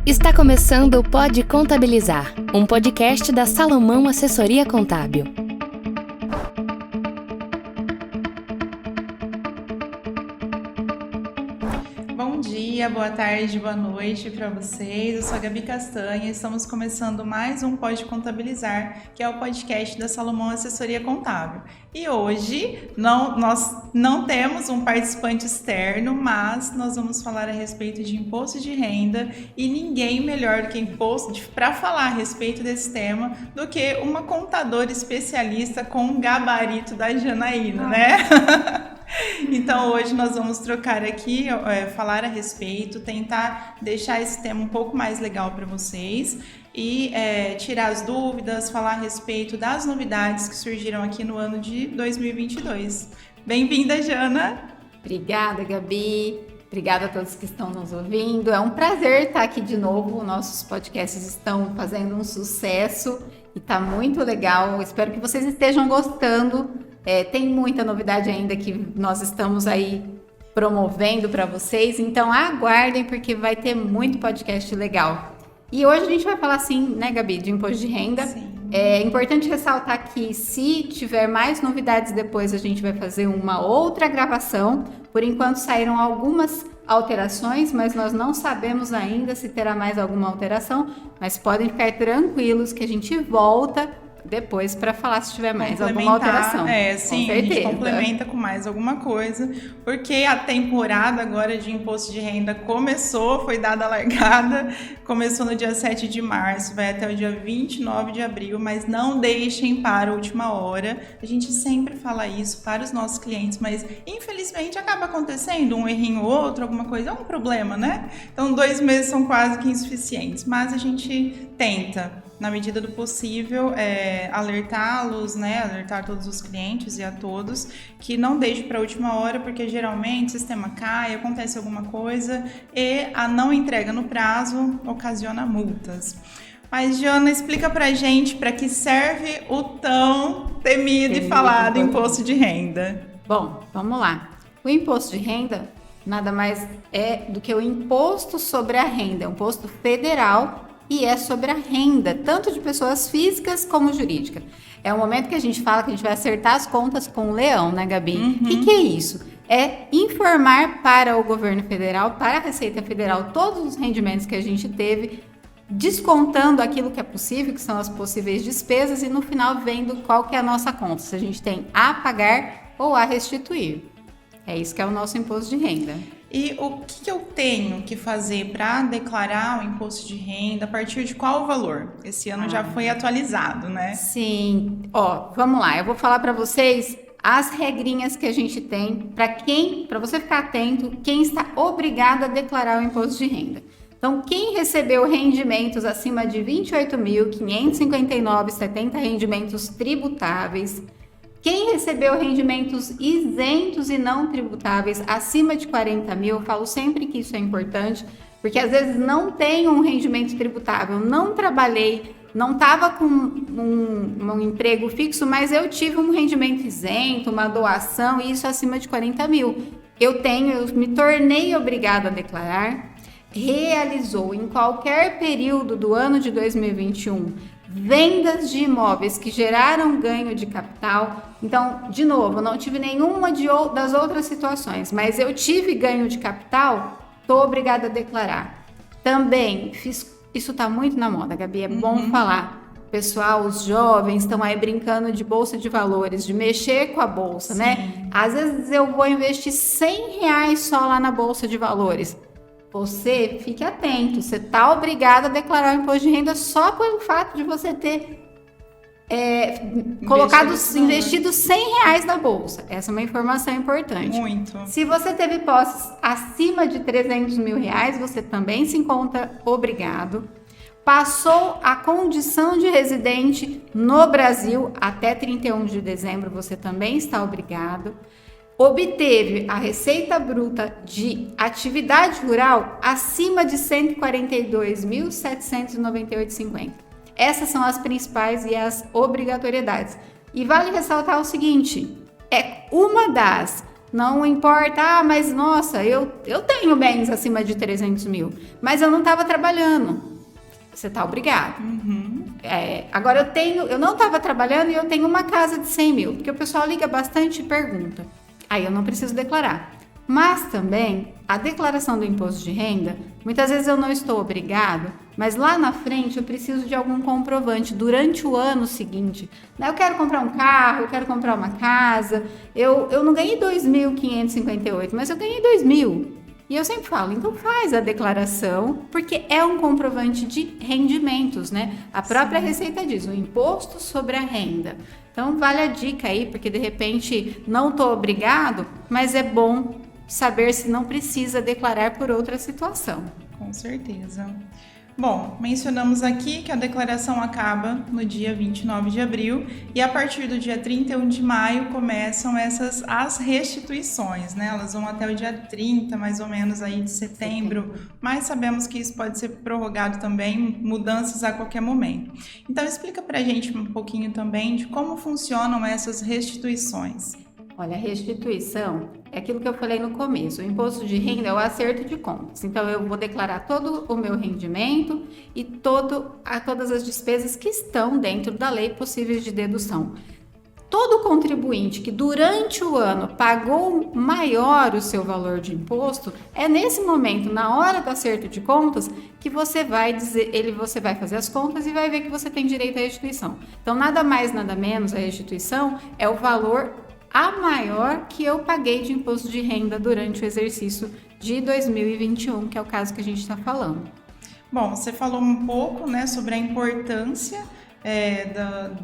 Está começando o Pode Contabilizar, um podcast da Salomão Assessoria Contábil. Bom dia, boa tarde, boa noite para vocês. Eu sou a Gabi Castanha e estamos começando mais um Pode Contabilizar, que é o podcast da Salomão Assessoria Contábil. E hoje nós não temos um participante externo, mas nós vamos falar a respeito de imposto de renda e ninguém melhor do que para falar a respeito desse tema do que uma contadora especialista com um gabarito da Janaína, né? Então hoje nós vamos trocar aqui, falar a respeito, tentar deixar esse tema um pouco mais legal para vocês e tirar as dúvidas, falar a respeito das novidades que surgiram aqui no ano de 2022. Bem-vinda, Jana! Obrigada, Gabi! Obrigada a todos que estão nos ouvindo. É um prazer estar aqui de novo. Nossos podcasts estão fazendo um sucesso e está muito legal. Espero que vocês estejam gostando. Tem muita novidade ainda que nós estamos aí promovendo para vocês, então aguardem porque vai ter muito podcast legal. E hoje a gente vai falar sim, né, Gabi, de imposto de renda. Sim. É importante ressaltar que se tiver mais novidades depois a gente vai fazer uma outra gravação. Por enquanto saíram algumas alterações, mas nós não sabemos ainda se terá mais alguma alteração, mas podem ficar tranquilos que a gente volta depois para falar se tiver mais alguma alteração. Sim, a gente complementa com mais alguma coisa, porque a temporada agora de imposto de renda foi dada a largada, começou no dia 7 de março, vai até o dia 29 de abril, mas não deixem para a última hora. A gente sempre fala isso para os nossos clientes, mas infelizmente acaba acontecendo um errinho ou outro, alguma coisa, é um problema, né? Então 2 meses são quase que insuficientes, mas a gente tenta, na medida do possível, alertá-los, né? Alertar todos os clientes e a todos que não deixem para a última hora, porque geralmente o sistema cai, acontece alguma coisa e a não entrega no prazo ocasiona multas. Mas, Jana, explica pra gente para que serve o tão temido e falado imposto de renda. Bom, vamos lá. O imposto de renda nada mais é do que o imposto sobre a renda, é um imposto federal e é sobre a renda, tanto de pessoas físicas como jurídicas. É o momento que a gente fala que a gente vai acertar as contas com o leão, né, Gabi? O que é isso? É informar para o governo federal, para a Receita Federal, todos os rendimentos que a gente teve, descontando aquilo que é possível, que são as possíveis despesas, e no final vendo qual que é a nossa conta, se a gente tem a pagar ou a restituir. É isso que é o nosso imposto de renda. E o que eu tenho que fazer para declarar o imposto de renda? A partir de qual valor? Esse ano já foi atualizado, né? Sim. Vamos lá. Eu vou falar para vocês as regrinhas que a gente tem para você ficar atento, quem está obrigado a declarar o imposto de renda. Então, quem recebeu rendimentos acima de R$ 28.559,70 rendimentos tributáveis, quem recebeu rendimentos isentos e não tributáveis acima de 40 mil, eu falo sempre que isso é importante, porque às vezes não tem um rendimento tributável, não trabalhei, não estava com um emprego fixo, mas eu tive um rendimento isento, uma doação, e isso acima de 40 mil. Eu me tornei obrigada a declarar, realizou em qualquer período do ano de 2021 vendas de imóveis que geraram ganho de capital. Então, de novo, eu não tive nenhuma das outras situações, mas eu tive ganho de capital, estou obrigada a declarar. Também isso está muito na moda, Gabi, é bom falar. Pessoal, os jovens estão aí brincando de bolsa de valores, de mexer com a bolsa, né? Às vezes eu vou investir R$100 só lá na bolsa de valores. Você fique atento, você está obrigado a declarar o imposto de renda só pelo fato de você ter investido R$100 na bolsa. Essa é uma informação importante. Muito. Se você teve posses acima de R$300 mil, você também se encontra obrigado. Passou a condição de residente no Brasil até 31 de dezembro, você também está obrigado. Obteve a receita bruta de atividade rural acima de R$ 142.798,50. Essas são as principais e as obrigatoriedades. E vale ressaltar o seguinte, é uma das Não importa, mas nossa, eu tenho bens acima de 300 mil, mas eu não estava trabalhando. Você está obrigado. Agora eu não estava trabalhando e eu tenho uma casa de 100 mil, porque o pessoal liga bastante e pergunta. Aí eu não preciso declarar. Mas também, a declaração do imposto de renda, muitas vezes eu não estou obrigado, mas lá na frente eu preciso de algum comprovante durante o ano seguinte. Eu quero comprar um carro, eu quero comprar uma casa, eu não ganhei 2.558, mas eu ganhei 2.000. E eu sempre falo, então faz a declaração, porque é um comprovante de rendimentos, né? A própria Receita diz, o imposto sobre a renda. Então vale a dica aí, porque de repente não estou obrigado, mas é bom saber se não precisa declarar por outra situação. Com certeza. Bom, mencionamos aqui que a declaração acaba no dia 29 de abril e a partir do dia 31 de maio começam as restituições, né? Elas vão até o dia 30, mais ou menos, aí de setembro, mas sabemos que isso pode ser prorrogado também, mudanças a qualquer momento. Então, explica pra gente um pouquinho também de como funcionam essas restituições. Olha, a restituição é aquilo que eu falei no começo. O imposto de renda é o acerto de contas. Então, eu vou declarar todo o meu rendimento e todas as despesas que estão dentro da lei possíveis de dedução. Todo contribuinte que durante o ano pagou maior o seu valor de imposto, é nesse momento, na hora do acerto de contas, que você vai fazer as contas e vai ver que você tem direito à restituição. Então, nada mais, nada menos, a restituição é o valor a maior que eu paguei de imposto de renda durante o exercício de 2021, que é o caso que a gente está falando. Bom, você falou um pouco, né, sobre a importância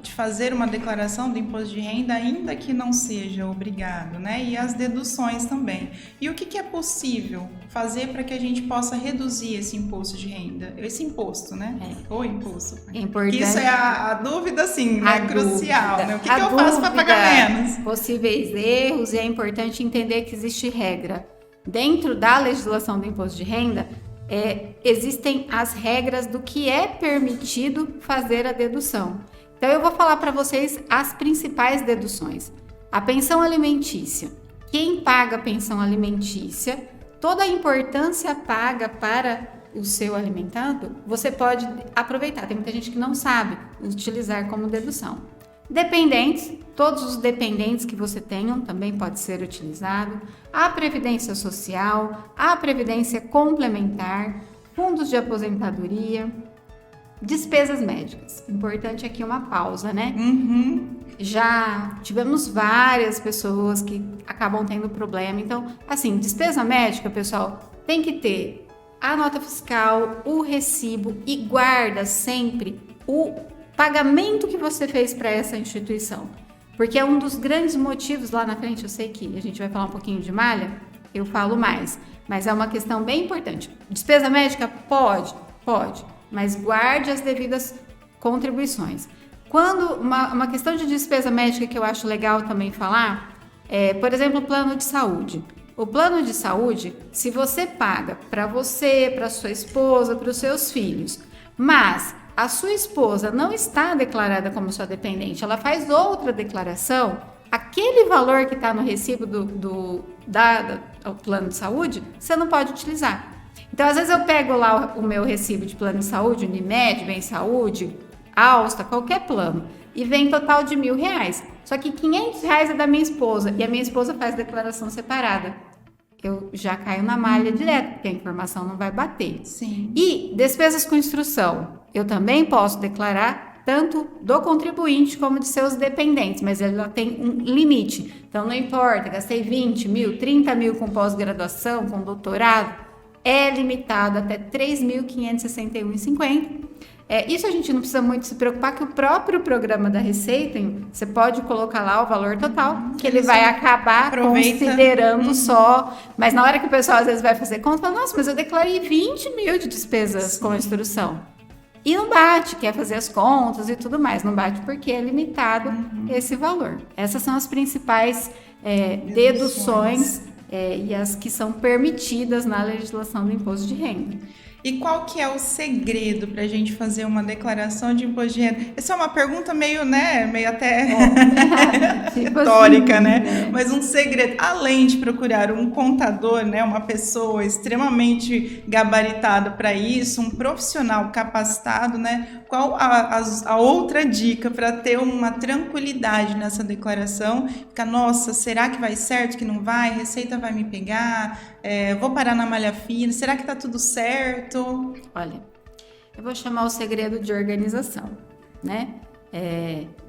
de fazer uma declaração do imposto de renda, ainda que não seja obrigado, né? E as deduções também. E o que é possível fazer para que a gente possa reduzir esse imposto de renda? Esse imposto, né? O imposto. É importante. Isso é a dúvida, assim, né? Crucial, né? O que eu faço para pagar menos? Possíveis erros, e é importante entender que existe regra. Dentro da legislação do imposto de renda, existem as regras do que é permitido fazer a dedução. Então, eu vou falar para vocês as principais deduções. A pensão alimentícia. Quem paga a pensão alimentícia, toda a importância paga para o seu alimentado, você pode aproveitar. Tem muita gente que não sabe utilizar como dedução. Dependentes, todos os dependentes que você tenham também pode ser utilizado. A previdência social, a previdência complementar, fundos de aposentadoria, despesas médicas. Importante aqui uma pausa, né? Já tivemos várias pessoas que acabam tendo problema. Então, assim, despesa médica, pessoal, tem que ter a nota fiscal, o recibo e guarda sempre o pagamento que você fez para essa instituição, porque é um dos grandes motivos lá na frente. Eu sei que a gente vai falar um pouquinho de malha, eu falo mais, mas é uma questão bem importante. Despesa médica? Pode, mas guarde as devidas contribuições. Quando uma questão de despesa médica que eu acho legal também falar, por exemplo, o plano de saúde. O plano de saúde, se você paga para você, para sua esposa, para os seus filhos, mas a sua esposa não está declarada como sua dependente, ela faz outra declaração, aquele valor que está no recibo do plano de saúde, você não pode utilizar. Então, às vezes eu pego lá o meu recibo de plano de saúde, Unimed, Bem Saúde, Alsta, qualquer plano, e vem total de R$1.000. Só que R$500 é da minha esposa, e a minha esposa faz declaração separada. Eu já caio na malha direto, porque a informação não vai bater. Sim. E despesas com instrução, eu também posso declarar tanto do contribuinte como de seus dependentes, mas ela tem um limite. Então, não importa, gastei 20 mil, 30 mil com pós-graduação, com doutorado, é limitado até 3.561,50. Isso a gente não precisa muito se preocupar, que o próprio programa da Receita, você pode colocar lá o valor total, que ele vai acabar considerando só. Mas na hora que o pessoal às vezes vai fazer conta, fala, nossa, mas eu declarei 20 mil de despesas com instrução. E não bate, quer fazer as contas e tudo mais. Não bate porque é limitado esse valor. Essas são as principais deduções e as que são permitidas na legislação do imposto de renda. E qual que é o segredo para a gente fazer uma declaração de imposto de renda? Essa é uma pergunta meio, né, meio até retórica, né? Mas um segredo, além de procurar um contador, né, uma pessoa extremamente gabaritada para isso, um profissional capacitado, né? Qual a outra dica para ter uma tranquilidade nessa declaração? Fica, nossa, será que vai certo, que não vai? Receita vai me pegar? Vou parar na malha fina? Será que tá tudo certo? Olha, eu vou chamar o segredo de organização, né?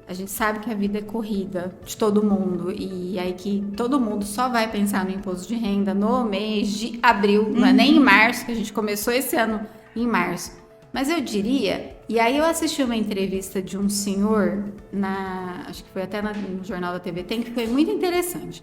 A gente sabe que a vida é corrida de todo mundo e aí que todo mundo só vai pensar no imposto de renda no mês de abril, não é nem em março, que a gente começou esse ano em março. Mas eu diria, e aí eu assisti uma entrevista de um senhor, acho que foi até no Jornal da TV Tem, que foi muito interessante.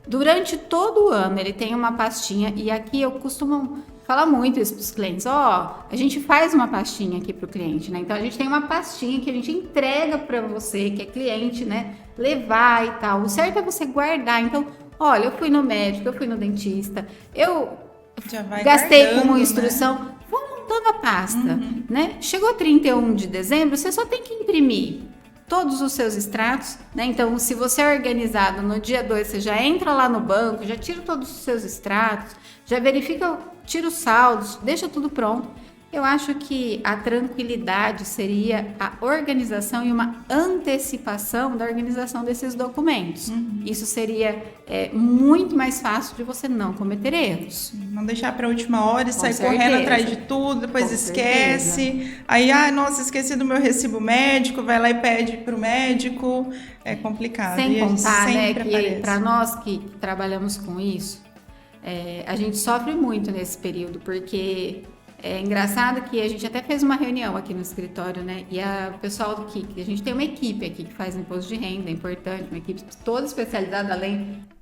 Durante todo o ano ele tem uma pastinha, e aqui eu costumo falar muito isso para os clientes, a gente faz uma pastinha aqui para o cliente, né? Então a gente tem uma pastinha que a gente entrega para você, que é cliente, né? Levar e tal. O certo é você guardar. Então, olha, eu fui no médico, eu fui no dentista, eu gastei como instrução, né? Montando a pasta, né? Chegou 31 de dezembro, você só tem que imprimir todos os seus extratos, né? Então, se você é organizado no dia 2, você já entra lá no banco, já tira todos os seus extratos, já verifica, tira os saldos, deixa tudo pronto. Eu acho que a tranquilidade seria a organização e uma antecipação da organização desses documentos. Isso seria muito mais fácil de você não cometer erros. Não deixar para a última hora e sair correndo atrás de tudo, depois esquece. Aí, nossa, esqueci do meu recibo médico, vai lá e pede para o médico. É complicado. Sem contar, né, que para nós que trabalhamos com isso, a gente sofre muito nesse período, porque... É engraçado que a gente até fez uma reunião aqui no escritório, né? E o pessoal aqui, a gente tem uma equipe aqui que faz imposto de renda, é importante, uma equipe toda especializada,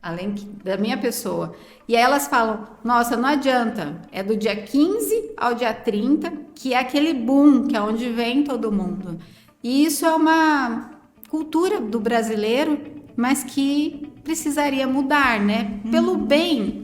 além da minha pessoa. E aí elas falam, nossa, não adianta, é do dia 15 ao dia 30, que é aquele boom, que é onde vem todo mundo. E isso é uma cultura do brasileiro, mas que precisaria mudar, né? Pelo bem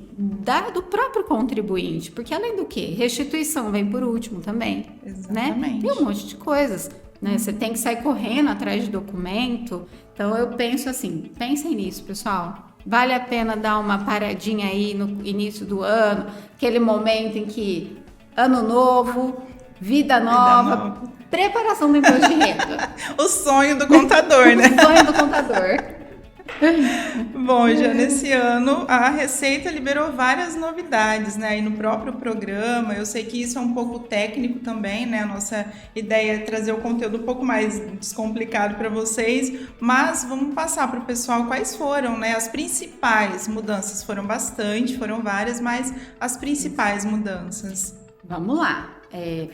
do próprio contribuinte, porque além do que? Restituição vem por último também, né? Tem um monte de coisas, né? Você tem que sair correndo atrás de documento. Então eu penso assim, pensem nisso, pessoal. Vale a pena dar uma paradinha aí no início do ano, aquele momento em que ano novo, vida nova. Preparação do imposto de renda. O sonho do contador, né? O sonho do contador. Bom, já nesse ano a Receita liberou várias novidades, né? E no próprio programa, eu sei que isso é um pouco técnico também, né? A nossa ideia é trazer o conteúdo um pouco mais descomplicado para vocês, mas vamos passar para o pessoal quais foram, né? As principais mudanças. Foram várias, mas as principais mudanças. Vamos lá.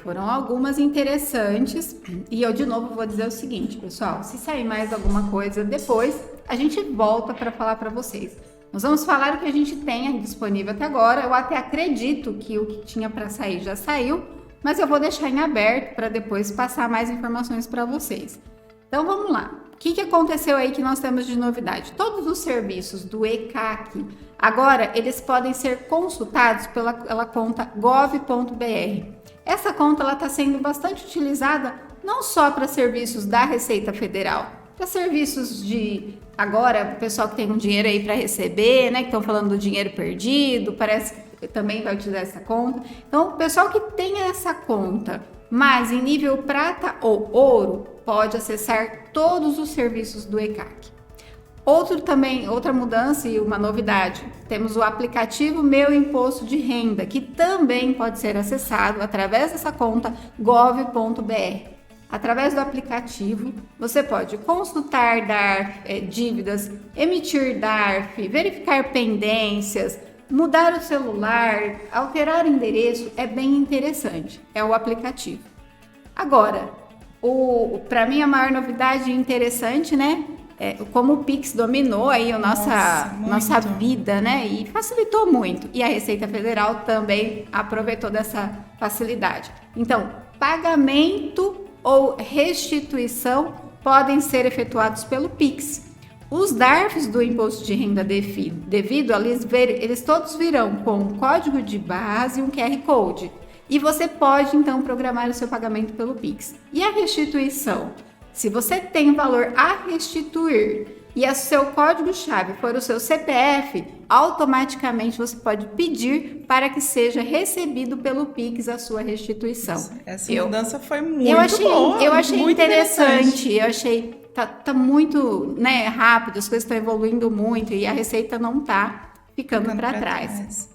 Foram algumas interessantes e eu de novo vou dizer o seguinte, pessoal, se sair mais alguma coisa depois, a gente volta para falar para vocês. Nós vamos falar o que a gente tem disponível até agora. Eu até acredito que o que tinha para sair já saiu, mas eu vou deixar em aberto para depois passar mais informações para vocês. Então vamos lá. O que aconteceu aí que nós temos de novidade? Todos os serviços do ECAC, agora eles podem ser consultados pela conta gov.br. Essa conta está sendo bastante utilizada não só para serviços da Receita Federal, para serviços de... Agora, o pessoal que tem um dinheiro aí para receber, né, que estão falando do dinheiro perdido, parece que também vai utilizar essa conta. Então, o pessoal que tem essa conta, mas em nível prata ou ouro, pode acessar todos os serviços do ECAC. Outra mudança e uma novidade, temos o aplicativo Meu Imposto de Renda, que também pode ser acessado através dessa conta gov.br. Através do aplicativo, você pode consultar DARF, dívidas, emitir DARF, verificar pendências, mudar o celular, alterar endereço, é bem interessante, é o aplicativo. Agora, para mim a maior novidade interessante, né? Como o Pix dominou aí a nossa vida, né? E facilitou muito. E a Receita Federal também aproveitou dessa facilidade. Então, pagamento ou restituição podem ser efetuados pelo Pix. Os DARFs do Imposto de Renda devido, eles todos virão com um código de barras e um QR Code. E você pode, então, programar o seu pagamento pelo Pix. E a restituição? Se você tem valor a restituir e o seu código-chave for o seu CPF, automaticamente você pode pedir para que seja recebido pelo Pix a sua restituição. Essa mudança foi muito boa. Eu achei muito interessante. Eu achei tá muito, né, rápido, as coisas estão evoluindo muito e a Receita não está ficando para trás.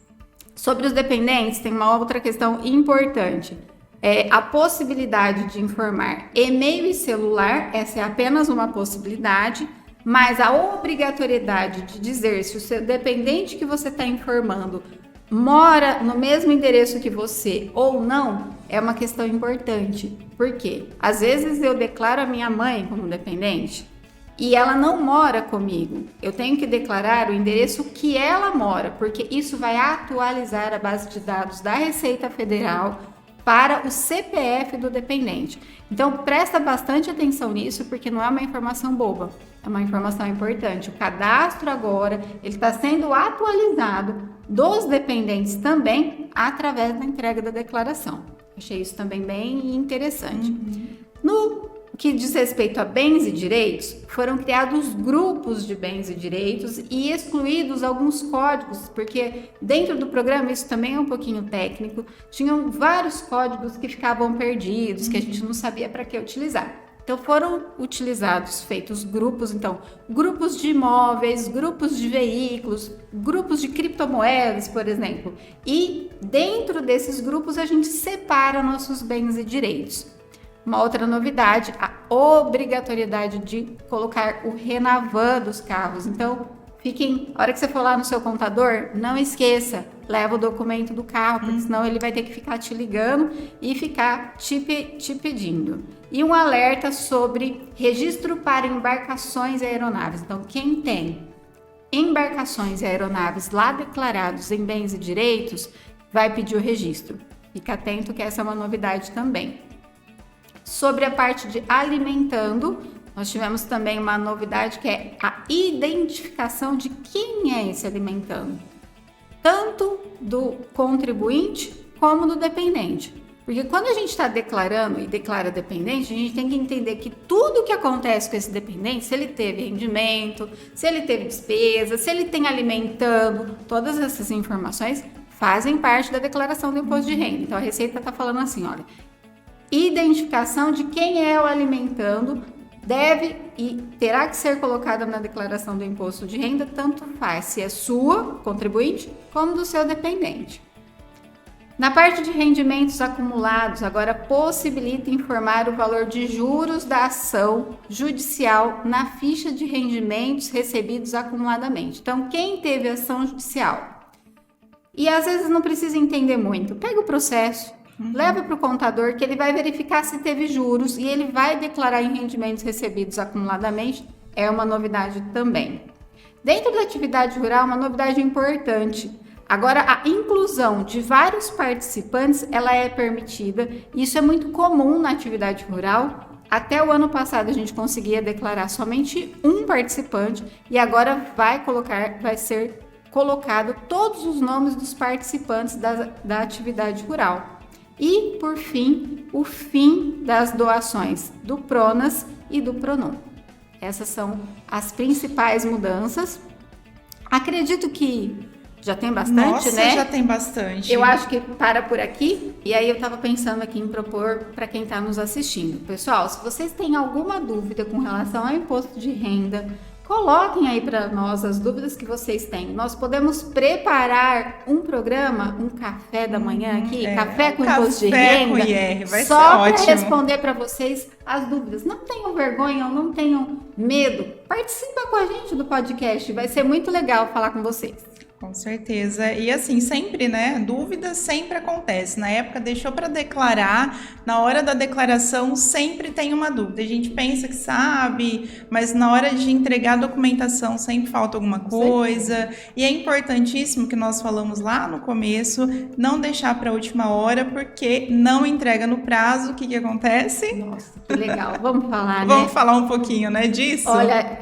Sobre os dependentes, tem uma outra questão importante. A possibilidade de informar e-mail e celular, essa é apenas uma possibilidade, mas a obrigatoriedade de dizer se o seu dependente que você está informando mora no mesmo endereço que você ou não, é uma questão importante. Por quê? Às vezes eu declaro a minha mãe como dependente e ela não mora comigo. Eu tenho que declarar o endereço que ela mora, porque isso vai atualizar a base de dados da Receita Federal para o CPF do dependente. Então, presta bastante atenção nisso, porque não é uma informação boba, é uma informação importante. O cadastro agora, ele está sendo atualizado dos dependentes também através da entrega da declaração. Achei isso também bem interessante. No que diz respeito a bens e direitos, foram criados grupos de bens e direitos e excluídos alguns códigos, porque dentro do programa, isso também é um pouquinho técnico, tinham vários códigos que ficavam perdidos, que a gente não sabia para que utilizar. Então foram utilizados, feitos grupos, grupos de imóveis, grupos de veículos, grupos de criptomoedas, por exemplo. E dentro desses grupos a gente separa nossos bens e direitos. Uma outra novidade, a obrigatoriedade de colocar o Renavan dos carros. Então, a hora que você for lá no seu contador, não esqueça, leva o documento do carro, porque senão ele vai ter que ficar te ligando e ficar te pedindo. E um alerta sobre registro para embarcações e aeronaves. Então, quem tem embarcações e aeronaves lá declarados em bens e direitos, vai pedir o registro. Fica atento que essa é uma novidade também. Sobre a parte de alimentando, nós tivemos também uma novidade que é a identificação de quem é esse alimentando, tanto do contribuinte como do dependente. Porque quando a gente está declarando e declara dependente, a gente tem que entender que tudo que acontece com esse dependente, se ele teve rendimento, se ele teve despesa, se ele tem alimentando, todas essas informações fazem parte da declaração do imposto de renda. Então a Receita está falando assim, olha, identificação de quem é o alimentando deve e terá que ser colocada na declaração do imposto de renda, tanto faz se é sua, contribuinte, como do seu dependente. Na parte de rendimentos acumulados, agora possibilita informar o valor de juros da ação judicial na ficha de rendimentos recebidos acumuladamente. Então, quem teve ação judicial? E às vezes não precisa entender muito. Pega o processo, leva para o contador, que ele vai verificar se teve juros e ele vai declarar em rendimentos recebidos acumuladamente. É uma novidade também. Dentro da atividade rural, uma novidade importante. Agora, a inclusão de vários participantes, ela é permitida. Isso é muito comum na atividade rural. Até o ano passado, a gente conseguia declarar somente um participante e agora vai ser colocado todos os nomes dos participantes da atividade rural. E, por fim, o fim das doações do Pronas e do Pronum. Essas são as principais mudanças. Acredito que já tem bastante, Nossa, né? Já tem bastante. Eu acho que para por aqui. E aí eu estava pensando aqui em propor para quem está nos assistindo. Pessoal, se vocês têm alguma dúvida com relação ao imposto de renda, coloquem aí para nós as dúvidas que vocês têm. Nós podemos preparar um programa, um café da manhã aqui, café com imposto de renda, com IR, vai só para responder para vocês as dúvidas. Não tenham vergonha, não tenham medo. Participa com a gente do podcast, vai ser muito legal falar com vocês. Com certeza. E assim, sempre, né? Dúvida sempre acontece. Na época deixou para declarar, na hora da declaração sempre tem uma dúvida. A gente pensa que sabe, mas na hora de entregar a documentação sempre falta alguma coisa. E é importantíssimo que nós falamos lá no começo, não deixar para a última hora, porque não entrega no prazo. O que acontece? Nossa, que legal. Vamos falar, né? Vamos falar um pouquinho, né, disso? Olha,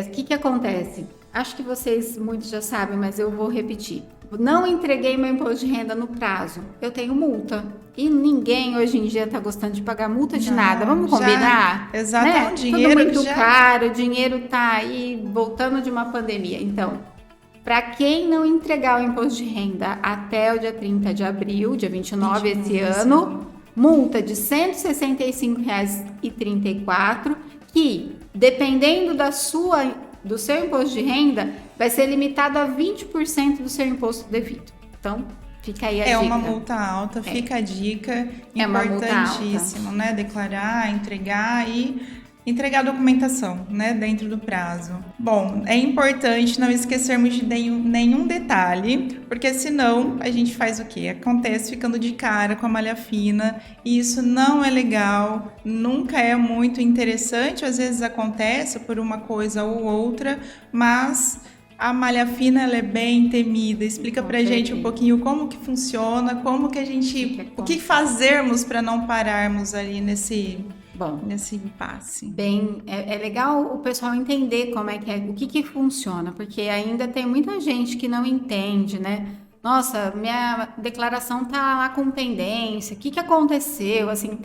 o que acontece? Acho que vocês muitos já sabem, mas eu vou repetir. não entreguei meu imposto de renda no prazo, eu tenho multa. E ninguém hoje em dia está gostando de pagar multa de nada. Vamos combinar? Exatamente. Né? O dinheiro tudo muito caro, o dinheiro está aí voltando de uma pandemia. Então, para quem não entregar o imposto de renda até o dia 30 de abril, dia 29 esse ano, multa de R$ 165,34, que, dependendo do seu imposto de renda, vai ser limitado a 20% do seu imposto devido. Então, fica aí a dica. É uma multa alta, fica a dica. Importantíssimo, né? Declarar, entregar a documentação, né, dentro do prazo. Bom, é importante não esquecermos de nenhum detalhe, porque senão a gente faz o quê? Acontece ficando de cara com a malha fina, e isso não é legal, nunca é muito interessante, às vezes acontece por uma coisa ou outra, mas a malha fina, ela é bem temida. Explica pra gente um pouquinho como que funciona, como que a gente, o que fazermos para não pararmos ali nesse impasse. Bem, é legal o pessoal entender como é que o que funciona, porque ainda tem muita gente que não entende, né? Nossa, minha declaração tá lá com pendência, o que aconteceu? Assim,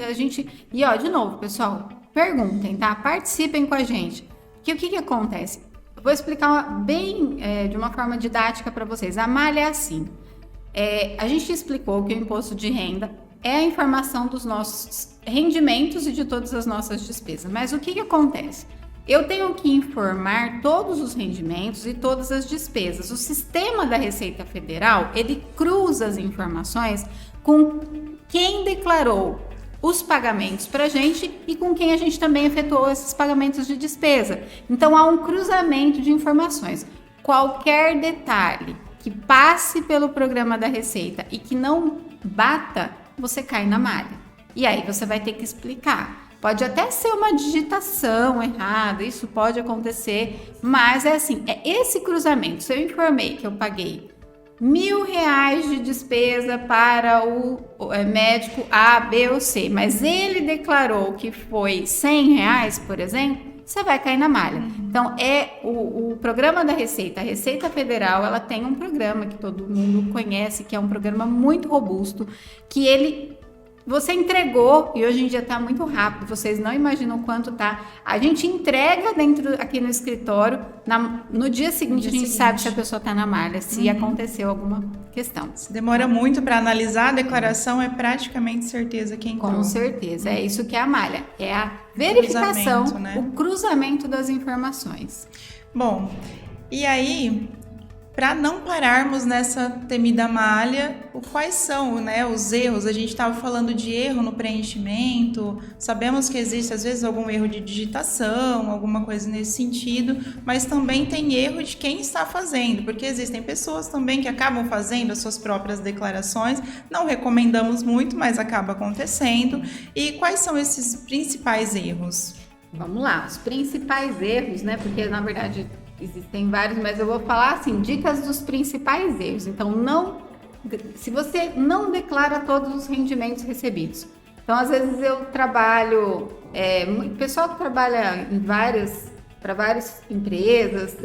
a gente... E ó, de novo, pessoal, perguntem, tá? Participem com a gente. O que acontece? Eu vou explicar bem, de uma forma didática para vocês. A malha é assim. A gente explicou que o imposto de renda é a informação dos nossos rendimentos e de todas as nossas despesas. Mas o que acontece? Eu tenho que informar todos os rendimentos e todas as despesas. O sistema da Receita Federal, ele cruza as informações com quem declarou os pagamentos para a gente e com quem a gente também efetuou esses pagamentos de despesa. Então, há um cruzamento de informações. Qualquer detalhe que passe pelo programa da Receita e que não bata, você cai na malha. E aí você vai ter que explicar. Pode até ser uma digitação errada, isso pode acontecer, mas é assim, é esse cruzamento. Se eu informei que eu paguei R$1.000 de despesa para o médico A, B ou C, mas ele declarou que foi R$100, por exemplo, você vai cair na malha. Então, o programa da Receita, a Receita Federal, ela tem um programa que todo mundo conhece, que é um programa muito robusto, que você entregou, e hoje em dia está muito rápido, vocês não imaginam quanto tá. A gente entrega aqui no escritório, no dia seguinte a gente sabe se a pessoa está na malha, se aconteceu alguma questão. Se demora muito para analisar a declaração, é praticamente certeza que entrou. Com certeza, é isso que é a malha, é a verificação, né? O cruzamento das informações. Bom, e aí, para não pararmos nessa temida malha, quais são, né, os erros? A gente estava falando de erro no preenchimento, sabemos que existe às vezes algum erro de digitação, alguma coisa nesse sentido, mas também tem erro de quem está fazendo, porque existem pessoas também que acabam fazendo as suas próprias declarações, não recomendamos muito, mas acaba acontecendo. E quais são esses principais erros? Vamos lá, os principais erros, né, porque na verdade existem vários, mas eu vou falar assim, dicas dos principais erros. Então, se você não declara todos os rendimentos recebidos. Então, às vezes eu trabalho, o pessoal que trabalha para várias empresas,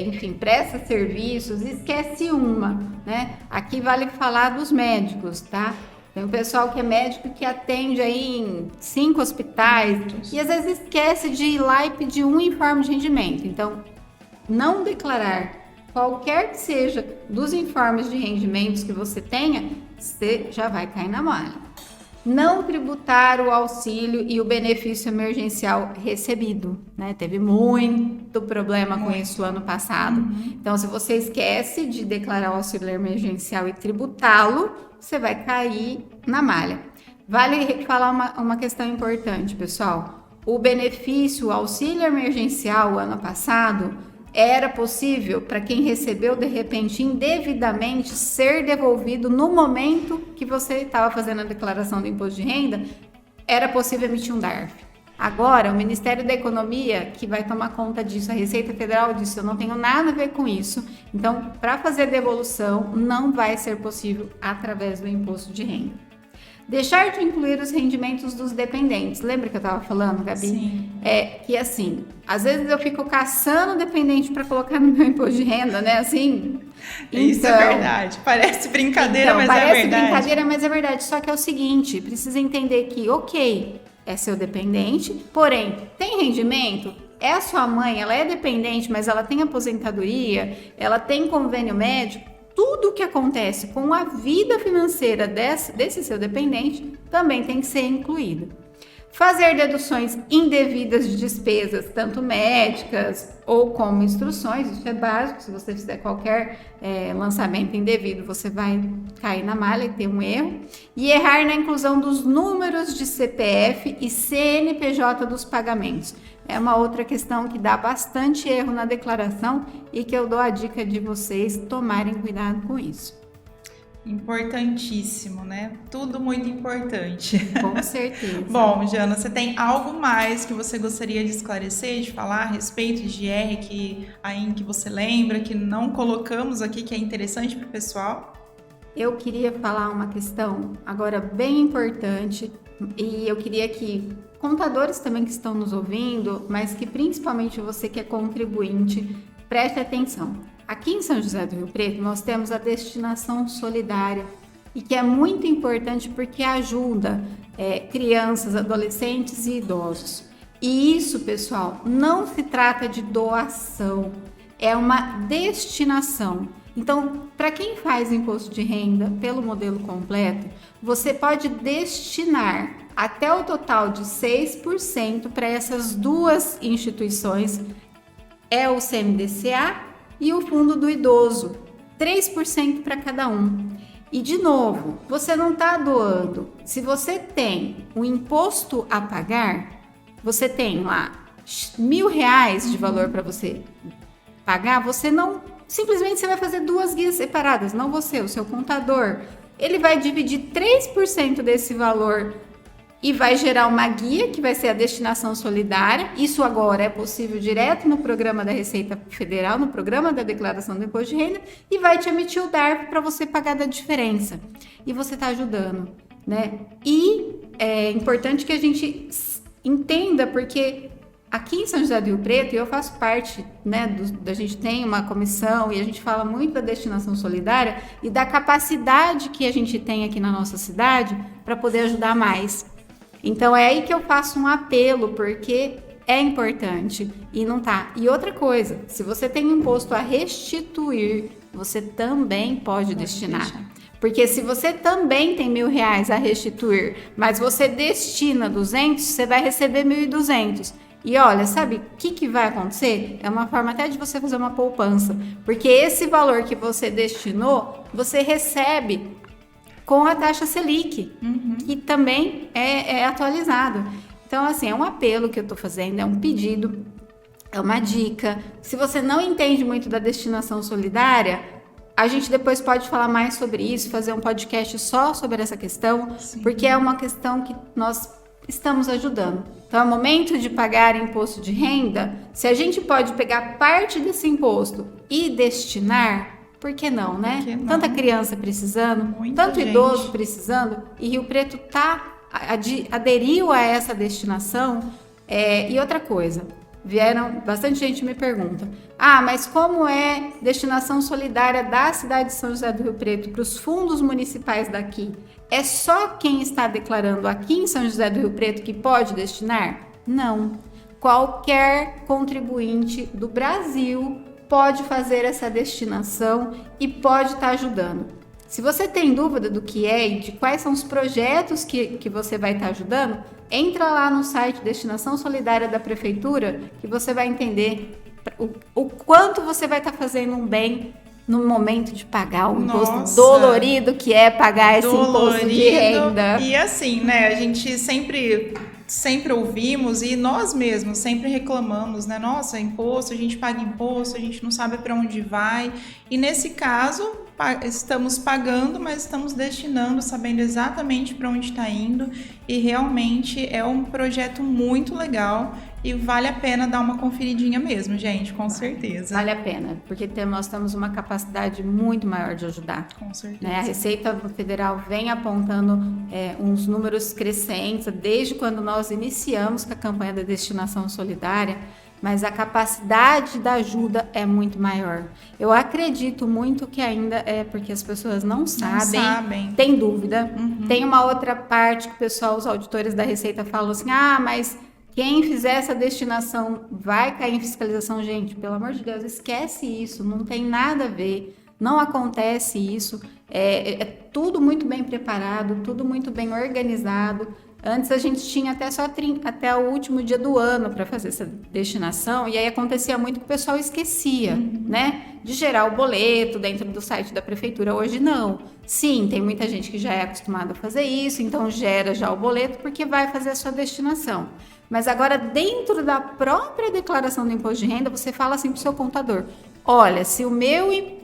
enfim, presta serviços, esquece uma, né? Aqui vale falar dos médicos, tá? Tem o pessoal que é médico que atende aí em 5 hospitais e às vezes esquece de ir lá e pedir um informe de rendimento. Então, não declarar qualquer que seja dos informes de rendimentos que você tenha, você já vai cair na malha. Não tributar o auxílio e o benefício emergencial recebido, né? Teve muito problema com isso ano passado. Então, se você esquece de declarar o auxílio emergencial e tributá-lo, você vai cair na malha. Vale falar uma questão importante, pessoal. O benefício, o auxílio emergencial ano passado, era possível para quem recebeu de repente indevidamente ser devolvido no momento que você estava fazendo a declaração do imposto de renda, era possível emitir um DARF. Agora, o Ministério da Economia que vai tomar conta disso, a Receita Federal disse, eu não tenho nada a ver com isso, então para fazer devolução não vai ser possível através do imposto de renda. Deixar de incluir os rendimentos dos dependentes. Lembra que eu estava falando, Gabi? Sim. Que assim, às vezes eu fico caçando dependente para colocar no meu imposto de renda, né? Assim. Isso é verdade. Parece brincadeira, mas é verdade. Parece brincadeira, mas é verdade. Só que é o seguinte, precisa entender que, ok, é seu dependente, porém, tem rendimento? É a sua mãe, ela é dependente, mas ela tem aposentadoria, ela tem convênio médico. Tudo o que acontece com a vida financeira desse seu dependente também tem que ser incluído. Fazer deduções indevidas de despesas, tanto médicas ou como instruções, isso é básico. Se você fizer qualquer lançamento indevido, você vai cair na malha e ter um erro. E errar na inclusão dos números de CPF e CNPJ dos pagamentos. É uma outra questão que dá bastante erro na declaração e que eu dou a dica de vocês tomarem cuidado com isso. Importantíssimo, né? Tudo muito importante. Com certeza. Bom, Jana, você tem algo mais que você gostaria de esclarecer, de falar a respeito de IR que você lembra, que não colocamos aqui, que é interessante para o pessoal? Eu queria falar uma questão agora bem importante e eu queria que contadores também que estão nos ouvindo, mas que principalmente você que é contribuinte, preste atenção. Aqui em São José do Rio Preto, nós temos a destinação solidária e que é muito importante porque ajuda crianças, adolescentes e idosos. E isso, pessoal, não se trata de doação, é uma destinação. Então, para quem faz imposto de renda pelo modelo completo, você pode destinar até o total de 6% para essas duas instituições, é o CMDCA e o Fundo do Idoso, 3% para cada um. E de novo, você não está doando. Se você tem um imposto a pagar, você tem lá R$1.000 de valor para você pagar, você não, simplesmente você vai fazer duas guias separadas, não você, o seu contador. Ele vai dividir 3% desse valor e vai gerar uma guia que vai ser a destinação solidária. Isso agora é possível direto no programa da Receita Federal, no programa da declaração do imposto de renda, e vai te emitir o DARF para você pagar da diferença. E você está ajudando, né? E é importante que a gente entenda, porque aqui em São José do Rio Preto, e eu faço parte, né, a gente tem uma comissão e a gente fala muito da destinação solidária e da capacidade que a gente tem aqui na nossa cidade para poder ajudar mais. Então é aí que eu faço um apelo, porque é importante e não tá. E outra coisa, se você tem imposto a restituir, você também pode destinar. Porque se você também tem R$1.000 a restituir, mas você destina 200, você vai receber 1.200. E olha, sabe o que vai acontecer? É uma forma até de você fazer uma poupança. Porque esse valor que você destinou, você recebe com a taxa Selic, que também é atualizado. Então, assim, é um apelo que eu estou fazendo, é um pedido, é uma dica. Se você não entende muito da destinação solidária, a gente depois pode falar mais sobre isso, fazer um podcast só sobre essa questão, porque é uma questão que nós estamos ajudando. Então, é o momento de pagar imposto de renda. Se a gente pode pegar parte desse imposto e destinar, por que não, né? Não? Tanta criança precisando, tanto idoso precisando, e Rio Preto aderiu a essa destinação. E outra coisa, bastante gente me pergunta, mas como é destinação solidária da cidade de São José do Rio Preto para os fundos municipais daqui? É só quem está declarando aqui em São José do Rio Preto que pode destinar? Não. Qualquer contribuinte do Brasil pode fazer essa destinação e pode estar ajudando. Se você tem dúvida do que é e de quais são os projetos que você vai estar ajudando, entra lá no site Destinação Solidária da Prefeitura que você vai entender o quanto você vai estar fazendo um bem no momento de pagar o imposto dolorido que é pagar esse imposto de renda. E assim, né, a gente sempre ouvimos e nós mesmos sempre reclamamos, né? Nossa, imposto, a gente paga imposto, a gente não sabe para onde vai. E nesse caso, estamos pagando, mas estamos destinando, sabendo exatamente para onde está indo, e realmente é um projeto muito legal e vale a pena dar uma conferidinha mesmo, gente, com certeza. Vale a pena, porque nós temos uma capacidade muito maior de ajudar. Com certeza. Né? A Receita Federal vem apontando uns números crescentes desde quando nós iniciamos com a campanha da destinação solidária, mas a capacidade da ajuda é muito maior. Eu acredito muito que ainda é porque as pessoas não sabem. Tem dúvida. Tem uma outra parte que o pessoal, os auditores da Receita falam assim, mas quem fizer essa destinação vai cair em fiscalização. Gente, pelo amor de Deus, esquece isso, não tem nada a ver, não acontece isso, é tudo muito bem preparado, tudo muito bem organizado. Antes a gente tinha até o último dia do ano para fazer essa destinação, e aí acontecia muito que o pessoal esquecia, né, de gerar o boleto dentro do site da prefeitura. Hoje não. Sim, tem muita gente que já é acostumada a fazer isso, então gera já o boleto porque vai fazer a sua destinação. Mas agora, dentro da própria declaração do imposto de renda, você fala assim para o seu contador: olha, se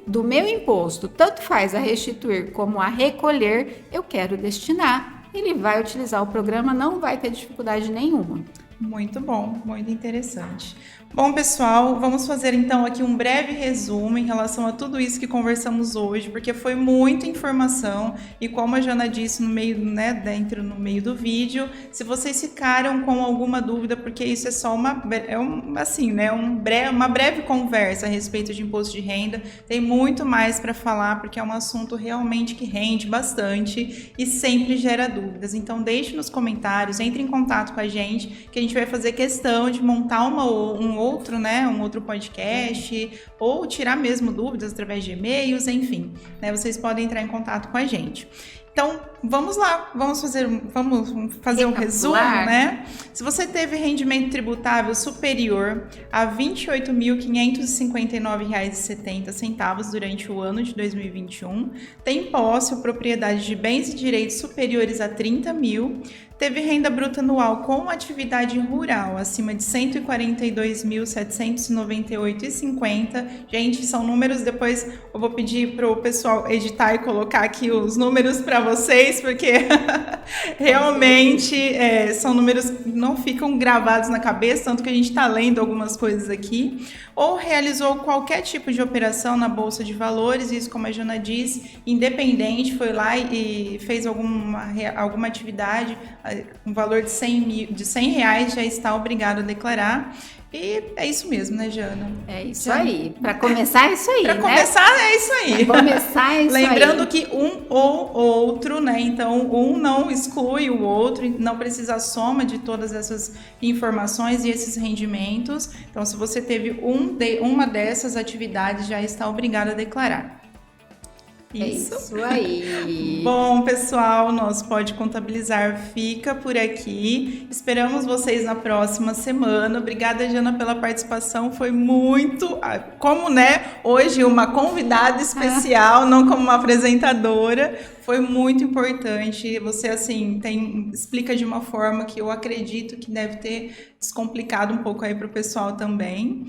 do meu imposto tanto faz a restituir como a recolher, eu quero destinar. Ele vai utilizar o programa, não vai ter dificuldade nenhuma. Muito bom, muito interessante. Bom, pessoal, vamos fazer então aqui um breve resumo em relação a tudo isso que conversamos hoje, porque foi muita informação e, como a Jana disse no meio, no meio do vídeo, se vocês ficaram com alguma dúvida, porque isso é só uma breve conversa a respeito de imposto de renda, tem muito mais para falar, porque é um assunto realmente que rende bastante e sempre gera dúvidas. Então, deixe nos comentários, entre em contato com a gente, que a gente vai fazer questão de montar um outro podcast, ou tirar mesmo dúvidas através de e-mails, enfim, né? Vocês podem entrar em contato com a gente. Então, vamos lá, vamos fazer um resumo, né? Se você teve rendimento tributável superior a R$ 28.559,70 durante o ano de 2021, tem posse ou propriedade de bens e direitos superiores a 30 mil, teve renda bruta anual com atividade rural acima de 142.798,50. Gente, são números, depois eu vou pedir para o pessoal editar e colocar aqui os números para vocês, porque realmente são números que não ficam gravados na cabeça, tanto que a gente está lendo algumas coisas aqui. Ou realizou qualquer tipo de operação na Bolsa de Valores, isso, como a Jana disse, independente, foi lá e fez alguma atividade, um valor de R$100 já está obrigado a declarar. E é isso mesmo, né, Jana? É isso aí. Para começar, é isso aí. Para começar, é isso aí. Para começar, é isso aí. Lembrando que um ou outro, né? Então, um não exclui o outro, não precisa a soma de todas essas informações e esses rendimentos. Então, se você teve uma dessas atividades, já está obrigado a declarar. Isso aí. Bom, pessoal, nosso Pode Contabilizar fica por aqui. Esperamos vocês na próxima semana. Obrigada, Jana, pela participação. Foi muito, hoje uma convidada especial, não como uma apresentadora. Foi muito importante. Você, explica de uma forma que eu acredito que deve ter descomplicado um pouco aí para o pessoal também.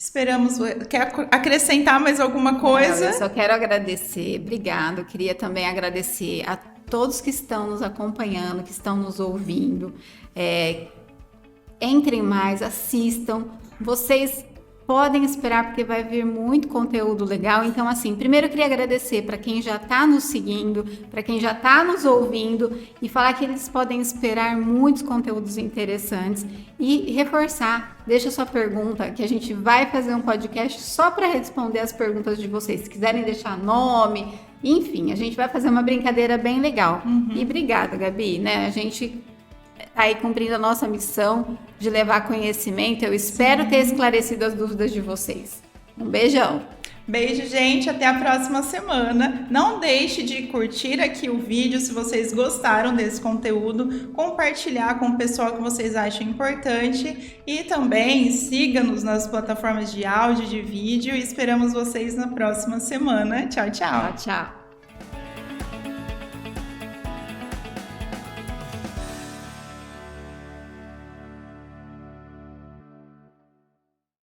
Esperamos. Quer acrescentar mais alguma coisa? Não, eu só quero agradecer. Obrigada. Eu queria também agradecer a todos que estão nos acompanhando, que estão nos ouvindo. Entrem mais, assistam. Vocês podem esperar, porque vai vir muito conteúdo legal. Então, primeiro eu queria agradecer para quem já está nos seguindo, para quem já está nos ouvindo, e falar que eles podem esperar muitos conteúdos interessantes e reforçar. Deixa sua pergunta, que a gente vai fazer um podcast só para responder as perguntas de vocês. Se quiserem deixar nome, enfim, a gente vai fazer uma brincadeira bem legal. E obrigada, Gabi, né? A gente está aí cumprindo a nossa missão de levar conhecimento. Eu espero ter esclarecido as dúvidas de vocês. Um beijão! Beijo, gente. Até a próxima semana. Não deixe de curtir aqui o vídeo se vocês gostaram desse conteúdo, compartilhar com o pessoal que vocês acham importante e também siga-nos nas plataformas de áudio e de vídeo. Esperamos vocês na próxima semana. Tchau, tchau. Tchau, tchau.